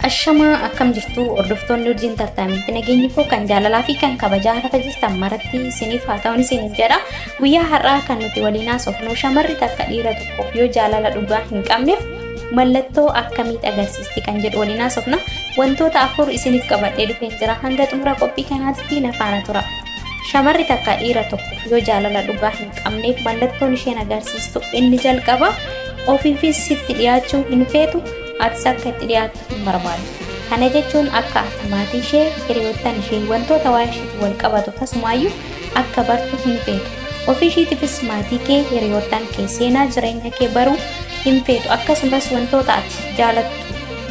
Ashama akkam jirtu hordoftoonni urjiin tartaamitti nageenyi koo kan jaalalaa fi kan kabajaa lafa jirtan maratti isiniif haa ta'uun isiniif jedha. Guyyaa har'aa kan nuti waliin haasofnu shamarri takka dhiira tokkoof yoo jaalala dhugaa hin qabneef mallattoo akkamiit agarsiisti kan jedhu waliin haasofna. Wantoota afur isiniif qabadhee dhufeen jira. Hanga xumura qophii kanaatti na faana tura. Shamarri takka dhiira tokkoof yoo jaalala dhugaa hin qabneef mallattoon isheen agarsiistu inni jalqaba ofiifis sitti dhiyaachuu hin feetu. Atis akka itti dhiyaatu hin barbaadu. Kana jechuun akka maatii ishee hiriyoottan ishee wantoota waa'ee isheetti wal qabatu tasumaayyuu akka bartu hin feetu. Ofii isheetiifis maatii kee hiriyoottan kee seenaa jireenya kee baruu hin feetu. Akkasumas wantoota ati jaalattu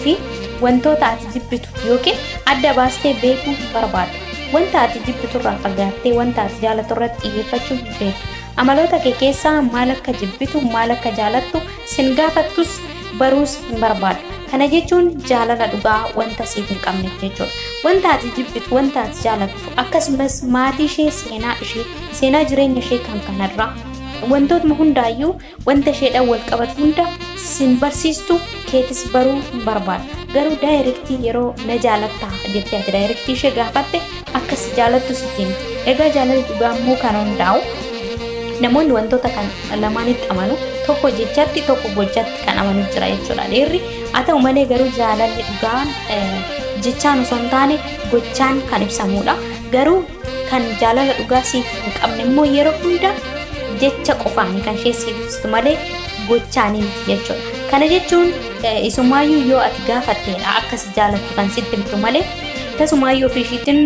fi wantoota ati jibbitu yookiin adda baastee beekuu hin barbaadu. Wanta ati jibbitu irraa fagaattee wanta ati jaalattu irratti xiyyeeffachuu hin feetu. Amaloota kee keessaa maal akka jibbitu maal akka jaalattu sin gaafattus baruus hin barbaadu. Kana jechuun jaalala dhugaa wanta siif hin qabneef jechuudha. Wanta ati jibbitu, wanta ati jaalattu, akkasumas maatii ishee, seenaa jireenya ishee kan kanarraa wantootuma hundaayyuu wanta isheedhaan wal qabatu hunda sin barsiistu keetis baruu hin barbaadu. Garuu daayirektii yeroo na jaalatta jettee ati daayirektii ishee gaafatte akkas jaalattu sitti himti. Egaa jaalala dhugaa immoo kan hundaa'u namoonni wantoota kan lamaanitti amanu tokko jechatti tokko gochatti kan amanu jira jechuudha. Dhiirri haa ta'u malee garuu jaalalli dhugaan jechaan osoo hin taane gochaan kan ibsamudha. Garuu kan jaalala dhugaa siif hin qabne immoo yeroo hunda jecha qofaan kan ishee siif ibsitu malee gochaanii miti jechuudha. Kana jechuun isumaayyuu yoo ati gaafatteedha akkas jaalattu kan sitti himtu malee tasumaayyuu ofii ishiitiin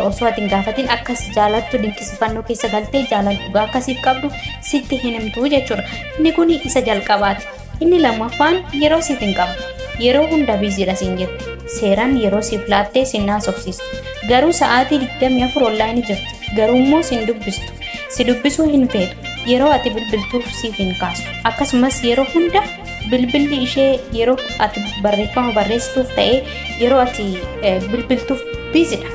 osoo ati hin gaafatin akkas jaalattu dinqisiifannoo keessa galtee jaalala dhugaa akkasiif qabdu sitti hin himtu jechuudha. Inni kun isa jalqabaati. Inni lammaffaan yeroo siif hin qabdu. Yeroo hunda biiziidha siin jette. Seeraan yeroo siif laattee sin haasofsiistu. Garuu sa'aatii 24 onlaayinii jirti. Garuu immoo sin dubbistu. Si dubbisuu hin feetu. Yeroo ati bilbiltuuf siif hin kaastu. Akkasumas yeroo hunda bilbilli ishee yeroo ati barreeffama barreessituuf ta'ee yeroo ati bilbiltuuf biiziidha.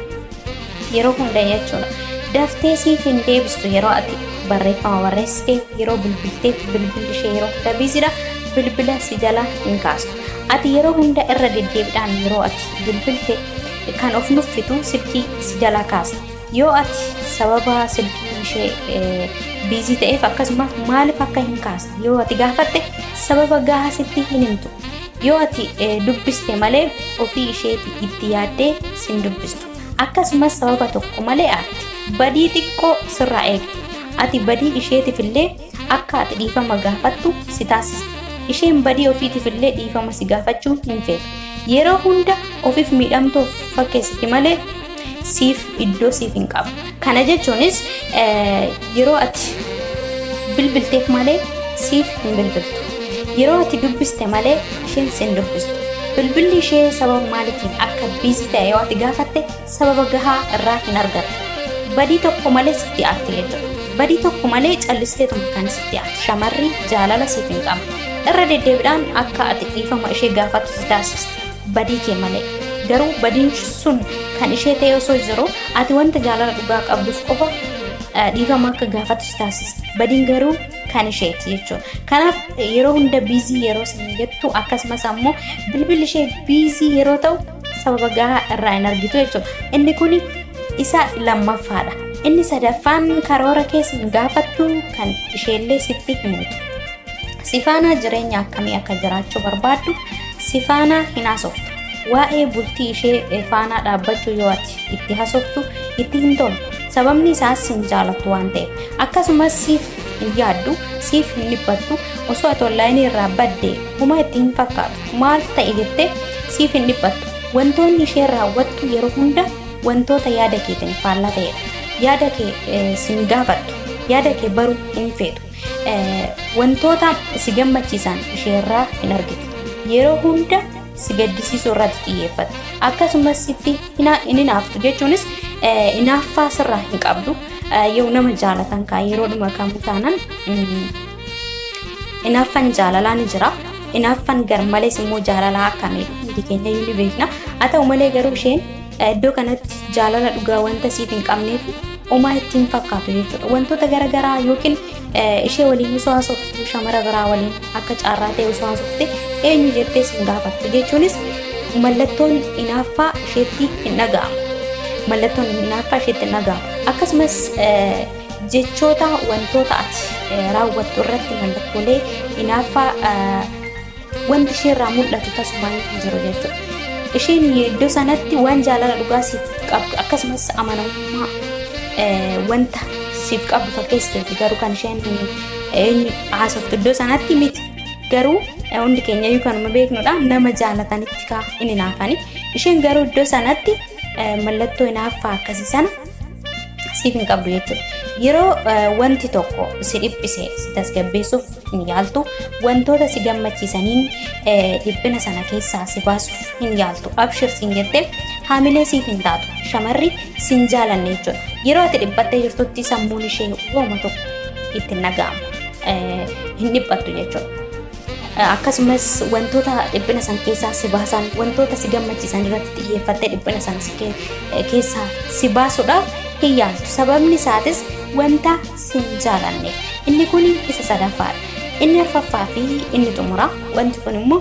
Yeroo hunda jechuudha. Daftee siif hin deebistu yeroo ati barreeffama barreessitee yeroo bilbiltee bilbilli ishee yeroo hunda biiziidha. Bilbila si jala hin kaastu. Ati yeroo hunda irra deddeebiidhaan yeroo ati bilbilte kan of nuffitu silkii si jala kaasta. Yoo ati sababa silkii ishee biizii ta'eef akkasumas maaliif akka hin kaaste yoo ati gaafatte sababa gahaa sitti hin himtu. Yoo ati dubbiste malee ofii isheeti itti yaaddee sin dubbistu. Akkasumas sababa tokko malee ati badii xiqqoo sirraa eegdi. Ati badii isheetiif illee akka ati dhiifama gaafattu si taasista. Isheen badii ofiitiif illee dhiifama si gaafachuu hin feetu. Yeroo hunda ofiif miidhamtuuf fakkeessiti malee siif iddoo siif hin qabu. Kana jechuunis yeroo ati bilbilteef malee siif hin bilbiltu. Yeroo ati dubbiste malee isheen sin dubbistu. Bilbilli ishee sababa maaliitiin akka biizii ta'e yoo ati gaafatte sababa gahaa irraa hin argattu. Badii tokko malee sitti aarti jechuudha. Badii tokko malee callisteetuma kan sitti aarti. Shamarri jaalala siif hin qabne. Irra deddeebiidhaan akka ati dhiifama ishee gaafattu si taasisti. Badii kee malee. Garuu badiin sun kan ishee ta'e osoo jiru ati wanta jaalala dhugaa qabduuf qofa dhiifama akka gaafattu si taasisti. Badiin garuu kan isheeti jechuudha. Kanaaf yeroo hunda biizii yeroo sin jettu akkasumas ammoo bilbilli ishee biizii yeroo ta'u sababa gahaa irraa hin argitu jechuudha. Inni kun isa lammaffaadha. Inni sadaffaan karoora keessa hin gaafattu kan isheellee sitti himtu. Sifaana jireenya akkamii akka jiraachuu barbaaddu sifaana hin haasoftu. Waa'ee bultii ishee faana dhaabbachuu yoo ati itti haasoftu itti hin tolu. Sababni isaas sin jaalattu waan ta'eef. Akkasumas siif hin yaaddu, siif hin dhiphattu. Osoo ati onlaayinii irraa baddee huma itti hin fakkaatu. Maal ta'e jettee siif hin dhiphattu. Wantoonni ishee raawwattu yeroo hunda wantoota yaada keetiin faallaa ta'edha. Yaada kee sin gaafattu. Yaada kee baruu hin feetu. Wantoota si gammachiisan isheerraa hin argitu. Yeroo hunda si gaddisiisuu irratti xiyyeeffatu. Akkasumas sitti hin hinaaftu jechuunis hinaaffaa sirraa hin qabdu. Yoo nama jaalatan kaa yeroodhuma kamuu taanan hinaaffaan jaalalaa ni jira. Hinaaffaan garmalees immoo jaalalaa akkamii hundi keenya ni beekna. Haa ta'u malee garuu isheen iddoo kanatti jaalala dhugaa wanta siif hin qabneef homaa ittiin fakkaatu jechuudha. Wantoota garaagaraa yookiin ishee waliin osoo haasoftu shamara biraa waliin akka caarraa ta'e osoo haasofte eenyu jettee sin gaafattu jechuunis mallattoon hinaaffaa isheetti hin dhaga'amu. Mallattoon hinaaffaa isheetti hin dhaga'amu. Akkasumas jechoota wantoota ati raawwattu irratti mallattoolee hinaaffaa wanti isheerraa mul'atu tasumaan hin jiru jechuudha. Isheen iddoo sanatti waan jaalala dhugaa siif qabdu akkasumas amanamummaa wanta siif qabdu fakkeessiteeti. Garuu kan isheen haasoftu iddoo sanatti miti. Garuu hundi keenya iyyuu kanuma beeknudha, nama jaalatanitti kaa inni naafani. Isheen garuu iddoo sanatti mallattoo hinaaffaa akkasii sana siif hin qabdu jechuudha. Yeroo wanti tokko si dhiphise si tasgabbeessuuf hin yaaltu, wantoota si gammachiisaniin dhiphina sana keessaa si baasuuf hin yaaltu. Abshir siin jettee haamilee siif hin taatu. Shamarri sin jaalanne jechuudha. Yeroo ati dhiphattee jirtutti sammuun ishee wooma tokko itti hin dhaga'amu. Hin dhiphattu jechuudha. Akkasumas wantoota dhiphina san keessaa si baasan, wantoota si gammachiisan irratti xiyyeeffattee dhiphina sana keessaa si baasuudhaaf hin yaaltu. Sababni isaatis wanta sin jaalanne. Inni kun isa sadaffaadha. Inni arfaffaa fi inni xumura. Wanti kun immoo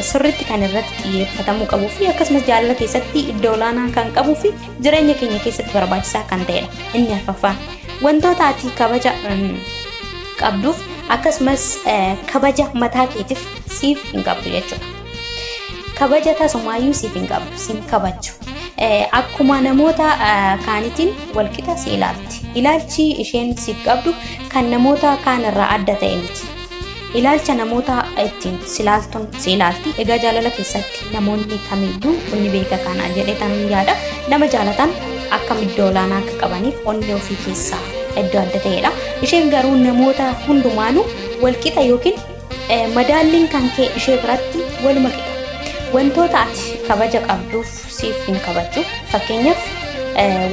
sirriitti kan irratti xiyyeeffatamuu qabuu fi akkasumas jaalala keessatti iddoo olaanaa kan qabuu fi jireenya keenya keessatti barbaachisaa kan ta'edha. Inni arfaffaan wantoota ati kabaja qabduuf akkasumas kabaja mataa keetiif siif hin qabdu jechuudha. Kabaja tasumaayyuu siif hin qabdu, siif kabaju. Akkuma namoota kaanitiin walqixa si ilaalti. Ilaalchi isheen siif qabdu kan namoota kaan irraa adda ta'e miti. Ilaalcha namoota ittiin si ilaalti. Egaa jaalala keessatti namoonni kamiyyuu inni beeka kana jedhee tan yaada. Nama jaalatan akkam iddoo olaanaa akka qabaniif onni ofii keessaa iddoo adda ta'edha. Isheen garuu namoota hundumaanuu walqixa yookiin madaalliin kan kee ishee biratti waluma qixa. Wantoota ati kabaja qabduuf siif hin kabaju. Fakkeenyaaf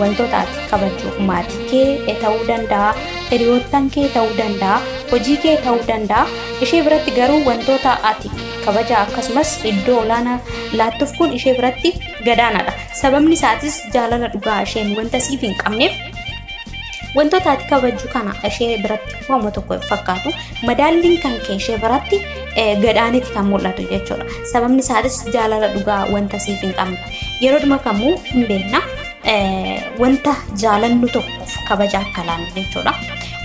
wantoota ati kabaju maatii kee ta'uu danda'a, hiriyoottan kee ta'uu danda'a, hojii kee ta'uu danda'a. Ishee biratti garuu wantoota ati kabaja akkasumas iddoo olaanaa laattuuf kun ishee biratti gadaanaadha. Sababni isaatis jaalala dhugaa isheen wanta siif hin qabneef wantoota ati kabaju kana ishee biratti hooma tokko fakkaatu. Madaalliin kan kee ishee biratti gadaanitti kan mul'atu jechuudha. Sababni isaatis jaalala dhugaa wanta siif hin qabne. Yeroodhuma kamuu hin beekna wanta jaalannu tokkoof kabaja akka laannu jechuudha.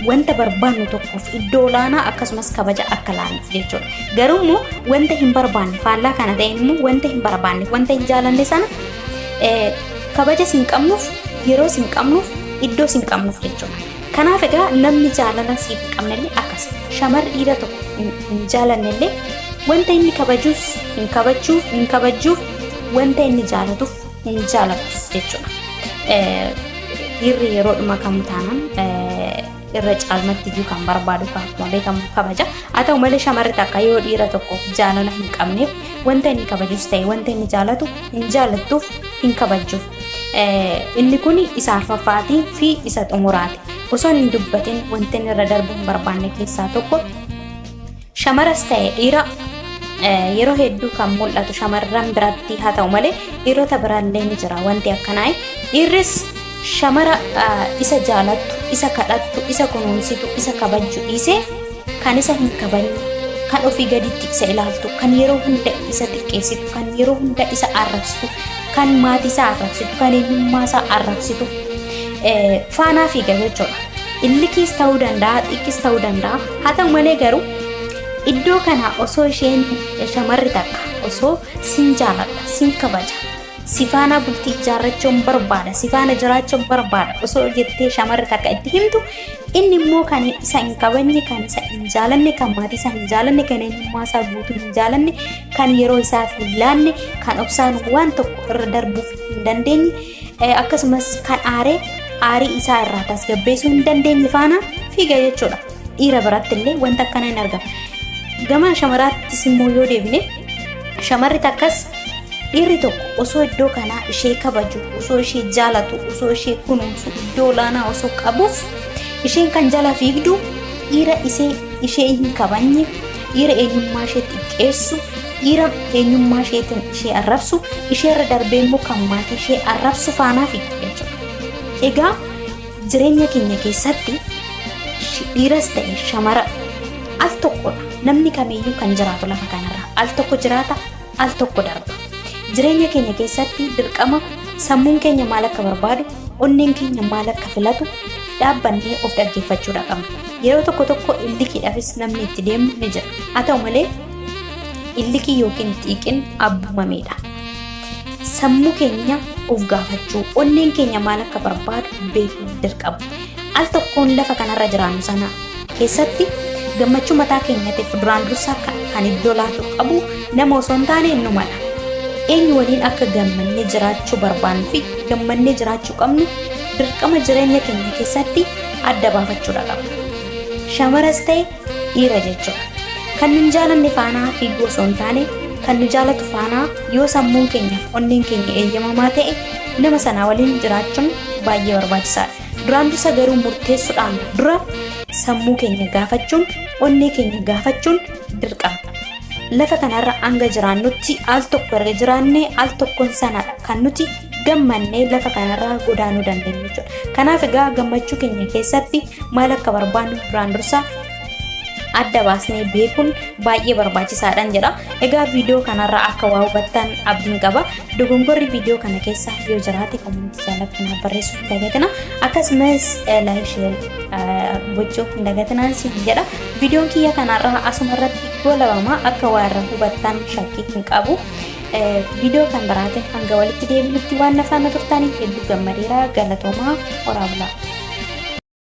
Wanta barbaannu tokkoof iddoo olaanaa akkasumas kabaja akka laannuuf jechuudha. Garuu immoo wanta hin barbaanne faallaa kana ta'een immoo wanta hin barbaanne wanta hin jaalanne sana kabaja sin qabnuuf yeroo sin qabnuuf iddoo sin qabnuuf jechuudha. Kanaaf egaa namni jaalala siif hin qabnellee akkas. Shamarri dhiira tokko hin jaalannellee wanta inni hin kabajuuf wanta inni jaalatuuf hin jaalatuuf jechuudha. Dhiirri yeroodhuma kam taanan irra caalmatti iyyuu kan barbaadu akkuma beekamu kabaja. Haa ta'u malee shamarri takka yoo dhiira tokkoof jaalala hin qabneef wanta inni kabajus ta'e wanta inni jaalatu hin jaalattuuf hin kabajuuf. Inni kun isa arfaffaatii fi isa xumuraati. Osoo hin dubbatin wanti inni irra darbu hin barbaanne keessaa tokko shamaras ta'e dhiira yeroo hedduu kan mul'atu shamarran biratti haa ta'u malee dhiirota biraallee ni jira wanti akkanaa. Dhiirris shamara isa jaalattu, isa kadhattu, isa kunuunsitu, isa kabajju dhiisee kan isa hin kabajne, kan ofii gaditti isa ilaaltu, kan yeroo hunda isa xiqqeessitu, kan yeroo hunda isa arrabsitu, kan maatii isaa arrabsitu, kan eenyummaa isaa arrabsitu faanaa fiiga jechuudha. Illikiis ta'uu danda'a, xiqqis ta'uu danda'a. Haa ta'u malee garuu iddoo kana osoo isheen shamarri takka osoo sin jaaladha, sin kabaja, si faana bultii ijaarrachuun barbaada, si faana jiraachuun barbaada osoo jettee shamarri takka itti himtu, inni immoo kan isa hin kabajne, kan isa hin jaalanne, kan maatii isaa hin jaalanne, kan eenyummaa isaa guutuu hin jaalanne, kan yeroo isaaf hin laanne, kan obsaan waan tokko irra darbuuf hin dandeenye, akkasumas kan aarii isaa irraa tasgabbeessuu hin dandeenye faana fiiga jechuudha. Dhiira biratti illee wanta akkana hin argamu. Gama shamaraattis immoo yoo deebine shamarri takkas dhiirri tokko osoo iddoo kanaa ishee kabaju, osoo ishee jaalatu, osoo ishee kunuunsu, iddoo olaanaa osoo qabuuf isheen kan jala fiigdu dhiira ishee hin kabajne, dhiira eenyummaa ishee xiqqeessu, dhiira eenyummaa isheetiin ishee arrabsu, ishee irra darbee immoo kan maatii ishee arrabsu faanaa fiigdu jechuudha. Egaa jireenya keenya keessatti dhiiras ta'e shamara al tokkodha. Namni kamiyyuu kan jiraatu lafa kanarra al tokko jiraata, al tokko darba. jireenya keenya keessatti dirqama sammuun keenya maal akka barbaadu, onneen keenya maal akka filatu dhaabbannee of dhaggeeffachuudha qabna. Yeroo tokko illikiidhaafis namni itti deemu ni jira. Haa ta'u malee illikii yookiin xiiqin abbuumameedha. Sammuu keenya of gaafachuu, onneen keenya maal akka barbaadu beekuu dirqama. Al tokkoon lafa kanarra jiraannu sana keessatti gammachuu mataa keenyaatiif duraan dursaa kan iddoo laatu qabu nama osoo hin taane numadha. Eenyu waliin akka gammannee jiraachuu barbaannuu fi gammannee jiraachuu qabnu dirqama jireenya keenya keessatti adda baafachuudha qabna. Shamaras ta'e dhiira jechuudha. Kan nu jaalanne faanaa fiiguu osoo hin taane kan nu jaalatu faanaa yoo sammuun keenyaaf onneen keenya eeyyamamaa ta'e nama sanaa waliin jiraachuun baay'ee barbaachisaadha. Duraan dursa garuu murteessuudhaan dura sammuu keenya gaafachuun, onnee keenya gaafachuun dirqama. Lafa kanarra hanga jiraannutti al tokko erga jiraannee al tokkoon sanadha kan nuti gammannee lafa kanarraa godaanuu dandeenyu jechuudha. Kanaaf egaa gammachuu keenya keessatti maal akka barbaannu duraan dursa adda baasnee beekuun baay'ee barbaachisaadhaan jedha. Egaa viidiyoo kanarraa akka waa hubattan abdiin qaba. Dogongorri viidiyoo kana keessa yoo jiraate komentii jalatti naaf barreessuu hin dagatinaa. Akkasumas laayik sheer gochuu hin dagatinaa siin jedha. Viidiyoon kiyya kanarraa asumarratti goolabamaa akka waa irraa hubattan shakkii hin qabu. Viidiyoo kan biraatiin hanga walitti deebinutti waan na faana turtaniif hedduu gammadeera. Galatoomaa. Horaa bulaa.